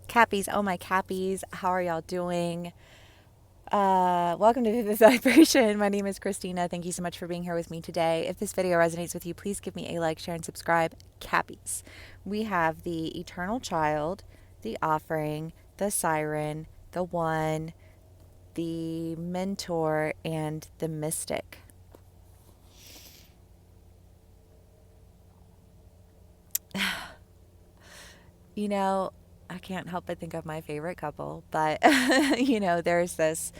Cappies, oh my Cappies, how are y'all doing? Welcome to Vivid Vibration. My name is Christina. Thank you so much for being here with me today. If this video resonates with you, please give me a like, share, and subscribe. Cappies. We have the Eternal Child, the Offering, the Siren, the One, the Mentor, and the Mystic. You know, I can't help but think of my favorite couple, but there's these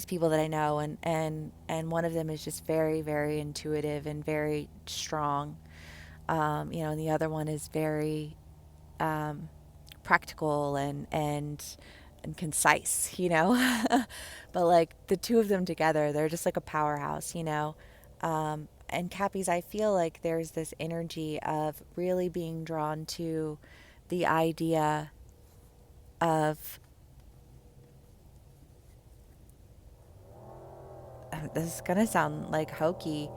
people that I know, and one of them is just very, very intuitive and very strong. And the other one is very practical and concise, but like the two of them together, they're just like a powerhouse. And Cappies, I feel like there's this energy of really being drawn to the idea of, this is going to sound like hokey.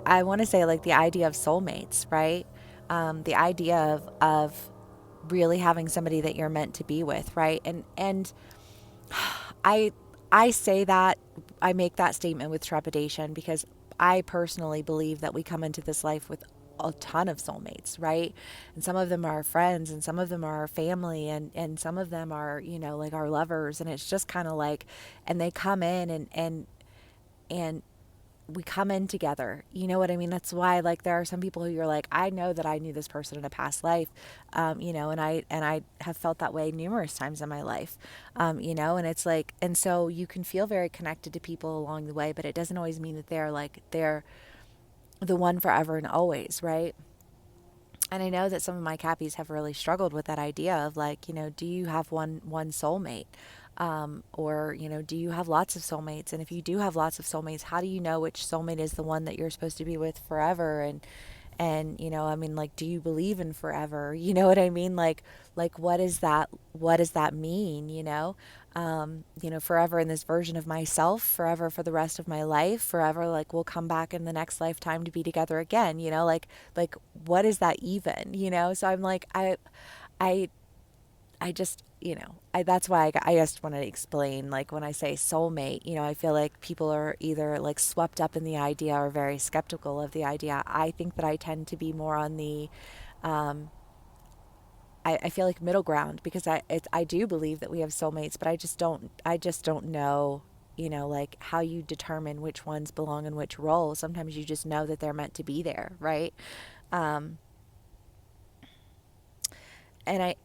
I want to say like the idea of soulmates, right? The idea of really having somebody that you're meant to be with, right? And I I say that, I make that statement with trepidation because I personally believe that we come into this life with a ton of soulmates, right? And some of them are our friends, and some of them are our family, and some of them are, like our lovers. And it's just kind of like, and they come in and we come in together. You know what I mean? That's why, like, there are some people who you're like, I know that I knew this person in a past life, and I have felt that way numerous times in my life, and it's like, and so you can feel very connected to people along the way, but it doesn't always mean that they're the one forever and always, right? And I know that some of my Cappies have really struggled with that idea of like, do you have one soulmate? Or, do you have lots of soulmates? And if you do have lots of soulmates, how do you know which soulmate is the one that you're supposed to be with forever? And, I mean, like, do you believe in forever? You know what I mean? Like, what does that mean? Forever in this version of myself, forever for the rest of my life, forever, like we'll come back in the next lifetime to be together again, like what is that even? So I'm like, I I just, that's why I just want to explain, like when I say soulmate, I feel like people are either like swept up in the idea or very skeptical of the idea. I think that I tend to be more on the, um, I feel like middle ground because I do believe that we have soulmates, but I just don't know, like how you determine which ones belong in which role. Sometimes you just know that they're meant to be there, right? Um, and I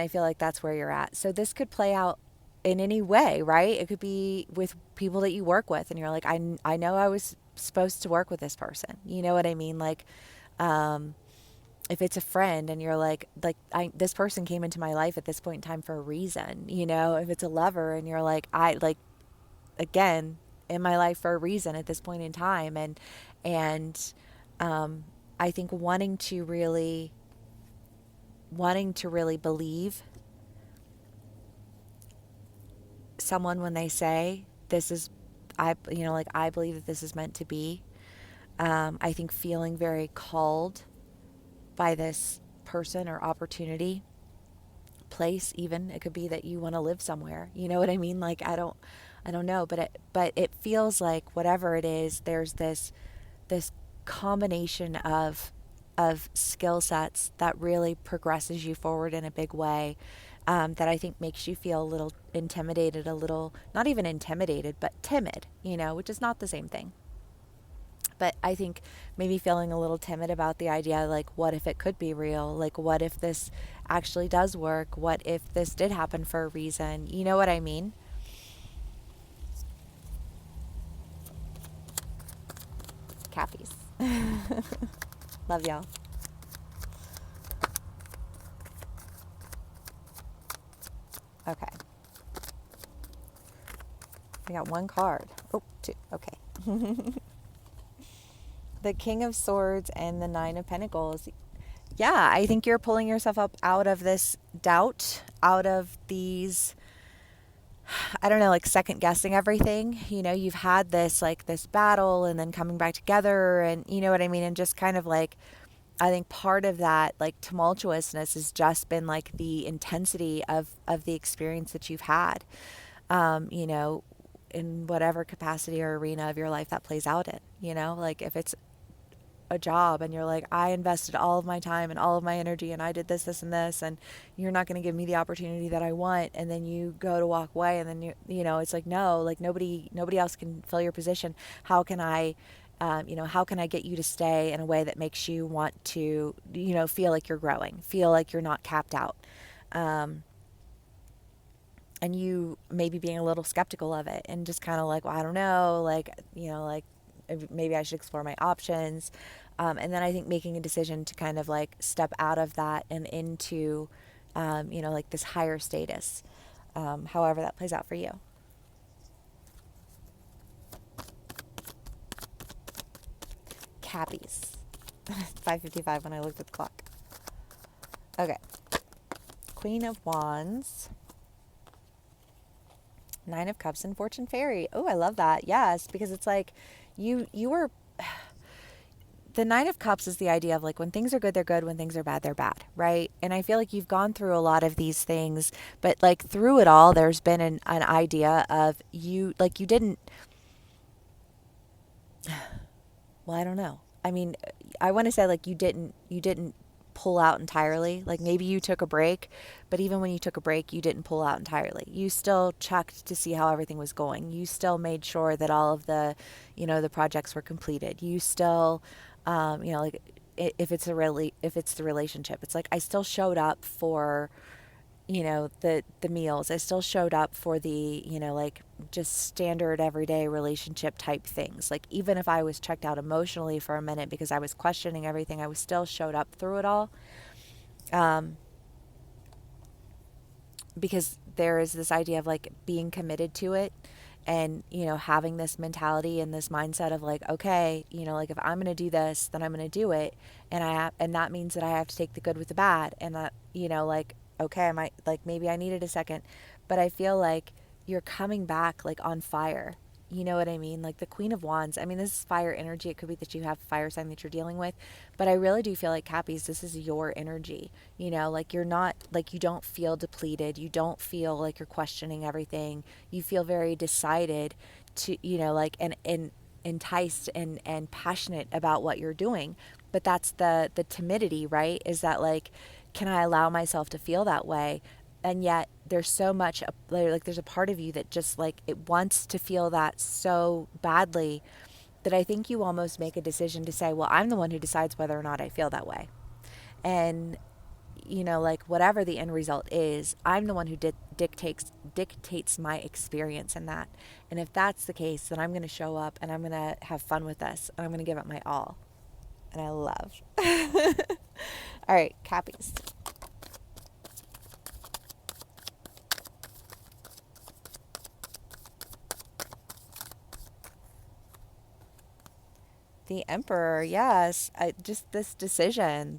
feel like that's where you're at. So this could play out in any way, right? It could be with people that you work with and you're like, I know I was supposed to work with this person. You know what I mean? Like, um, if it's a friend and you're this person came into my life at this point in time for a reason, if it's a lover and you're like, again, in my life for a reason at this point in time. And, um, I think wanting to really believe someone when they say this is, like I believe that this is meant to be. I think feeling very called by this person or opportunity, place, even it could be that you want to live somewhere. You know what I mean? Like I don't know, but it feels like whatever it is, there's this combination of skill sets that really progresses you forward in a big way, that I think makes you feel a little intimidated, a little, not even intimidated, but timid, which is not the same thing. But I think maybe feeling a little timid about the idea, like, what if it could be real? Like, what if this actually does work? What if this did happen for a reason? You know what I mean? Cappies. Love y'all. Okay. I got one card. Oh, two. Okay. The King of Swords and the Nine of Pentacles. Yeah, I think you're pulling yourself up out of this doubt, out of these, I don't know, like second guessing everything. You've had this, like, this battle and then coming back together, and you know what I mean? And just kind of like, I think part of that like tumultuousness has just been like the intensity of the experience that you've had, you know, in whatever capacity or arena of your life that plays out in, you know, like if it's a job and you're like, I invested all of my time and all of my energy and I did this, this, and this, and you're not going to give me the opportunity that I want. And then you go to walk away and then you know, it's like, no, like nobody else can fill your position. How can I, you know, how can I get you to stay in a way that makes you want to, you know, feel like you're growing, feel like you're not capped out. Um, and you maybe being a little skeptical of it and just kind of like, well, I don't know, like, you know, like maybe I should explore my options. And then I think making a decision to kind of like step out of that and into, you know, like this higher status, however that plays out for you. Cappies. 5:55 when I looked at the clock. Okay. Queen of Wands. Nine of Cups and Fortune Fairy. Oh, I love that. Yes, because it's like you were the Nine of Cups is the idea of like when things are good, they're good. When things are bad, they're bad, right? And I feel like you've gone through a lot of these things, but like through it all, there's been an idea of you, like you didn't, well, I don't know. I mean, I want to say like you didn't pull out entirely. Like maybe you took a break, but even when you took a break, you didn't pull out entirely. You still checked to see how everything was going. You still made sure that all of the, you know, the projects were completed. You still, you know, like if it's a really if it's the relationship, it's like I still showed up for, you know, the meals. I still showed up for the, you know, like just standard everyday relationship type things. Like even if I was checked out emotionally for a minute because I was questioning everything, I was still showed up through it all. Um, because there is this idea of like being committed to it and, you know, having this mentality and this mindset of like, okay, you know, like if I'm going to do this, then I'm going to do it. And that means that I have to take the good with the bad. And that, you know, like, okay, I might like, maybe I needed a second, but I feel like you're coming back like on fire. You know what I mean? Like the Queen of Wands. I mean, this is fire energy. It could be that you have a fire sign that you're dealing with, but I really do feel like Cappies, this is your energy. You know, like you're not, like you don't feel depleted. You don't feel like you're questioning everything. You feel very decided to, you know, like, and enticed and passionate about what you're doing. But that's the timidity, right? Is that like, can I allow myself to feel that way? And yet there's so much like there's a part of you that just like it wants to feel that so badly that I think you almost make a decision to say, well, I'm the one who decides whether or not I feel that way. And you know, like whatever the end result is, I'm the one who dictates my experience in that. And if that's the case, then I'm going to show up and I'm going to have fun with this and I'm going to give it my all. And I love. All right, Cappies. The Emperor, yes. Just this decision,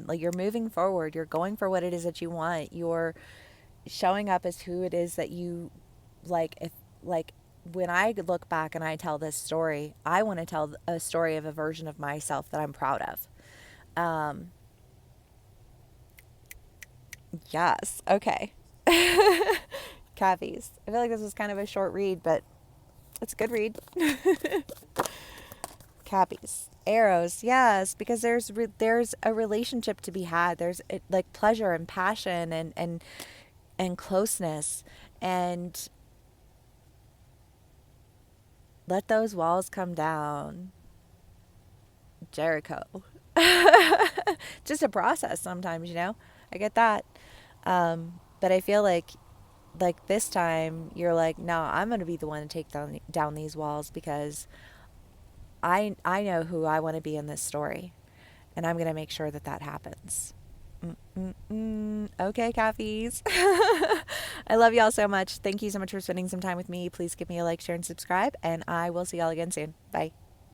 like you're moving forward, you're going for what it is that you want, you're showing up as who it is that you like. If, like, when I look back and I tell this story, I want to tell a story of a version of myself that I'm proud of. Um, yes. Okay. Cappies. I feel like this was kind of a short read, but it's a good read. Cappies. Arrows, yes, because there's a relationship to be had. There's like pleasure and passion and closeness, and let those walls come down. Jericho. Just a process sometimes, you know. I get that, but I feel like this time you're like, no, I'm gonna be the one to take down these walls because I know who I want to be in this story, and I'm gonna make sure that that happens. Okay, Cappies. I love y'all so much. Thank you so much for spending some time with me. Please give me a like, share, and subscribe, and I will see y'all again soon. Bye.